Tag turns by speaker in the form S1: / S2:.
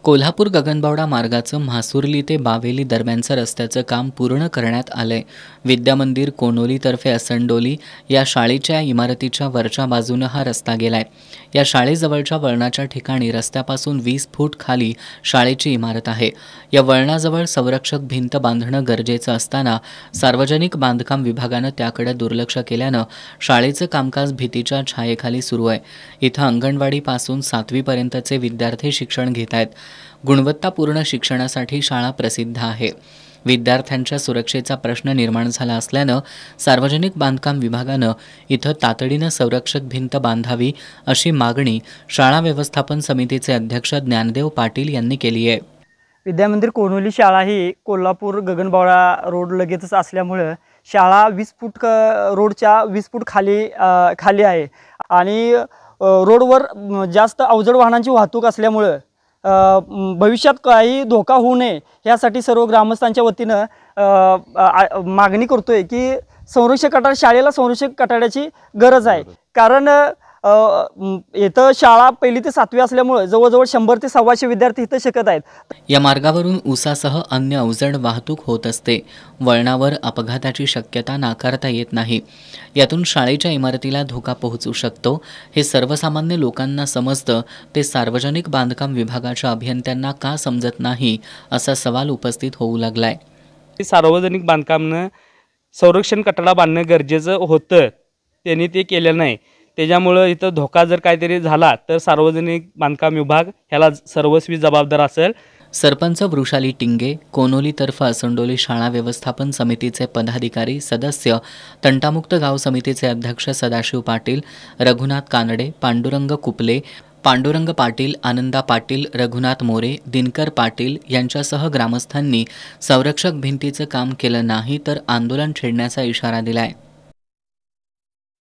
S1: कोल्हापूर गगनबावडा मार्गाचं म्हासुर्ली ते बावेली दरम्यानचं रस्त्याचं काम पूर्ण करण्यात आलंय। विद्यामंदिर कोनोलीतर्फे असंडोली या शाळेच्या इमारतीच्या वरच्या बाजूनं हा रस्ता गेलाय। या शाळेजवळच्या वळणाच्या ठिकाणी रस्त्यापासून 20 फूट खाली शाळेची इमारत आहे। या वळणाजवळ संरक्षक भिंत बांधणं गरजेचं असताना सार्वजनिक बांधकाम विभागानं त्याकडे दुर्लक्ष केल्यानं शाळेचं कामकाज भीतीच्या छायेखाली सुरू आहे। इथं अंगणवाडीपासून 7वी पर्यंतचे विद्यार्थी शिक्षण घेत आहेत। गुणवत्तापूर्ण शिक्षणासाठी शाळा प्रसिद्ध आहे। विद्यार्थ्यांच्या सुरक्षेचा प्रश्न निर्माण झाला असल्यानं सार्वजनिक बांधकाम विभागानं इथं तातडीनं संरक्षक भिंत बांधावी अशी मागणी शाळा व्यवस्थापन समितीचे अध्यक्ष ज्ञानदेव पाटील यांनी केली आहे।
S2: विद्यामंदिर कोनोली शाळा ही कोल्हापूर गगनबावडा रोड लगेचच असल्यामुळे शाळा 20 फूट रोडच्या 20 फूट खाली आहे आणि रोडवर जास्त अवजड वाहनांची वाहतूक असल्यामुळे भविष्यात काही धोका होऊ नये यासाठी सर्व ग्रामस्थांच्या वतीनं मागणी करतोय की शाळेला संरक्षक कठाड्याची गरज आहे। कारण इथं शाळा 1ली ते 7वी असल्यामुळे जवळजवळ 100 ते 125 विद्यार्थी इथं शिकत आहेत।
S1: या मार्गावरून ऊसासह अन्य अवजड वाहतूक होत असते। वळणावर अपघाताची शक्यता नाकारता येत नाही। यातून शाळेच्या इमारतीला धोका पोहोचू शकतो हे सर्वसामान्य लोकांना समजतं, ते सार्वजनिक बांधकाम विभागाच्या अभियंत्यांना का समजत नाही असा सवाल उपस्थित होऊ लागलाय।
S3: सार्वजनिक बांधकामनं संरक्षण कठडा बांधणं गरजेचं होतं, त्यांनी ते केलं नाही। त्याच्यामुळे इथं धोका जर काहीतरी झाला तर सार्वजनिक बांधकाम विभाग ह्याला सर्वस्वी जबाबदार असेल।
S1: सरपंच वृषाली टिंगे, कोनोलीतर्फे असंडोली शाळा व्यवस्थापन समितीचे पदाधिकारी सदस्य, तंटामुक्त गाव समितीचे अध्यक्ष सदाशिव पाटील, रघुनाथ कानडे, पांडुरंग कुपले, पांडुरंग पाटील, आनंदा पाटील, रघुनाथ मोरे, दिनकर पाटील यांच्यासह ग्रामस्थांनी संरक्षक भिंतीचं काम केलं नाही तर आंदोलन छेडण्याचा इशारा दिलाय।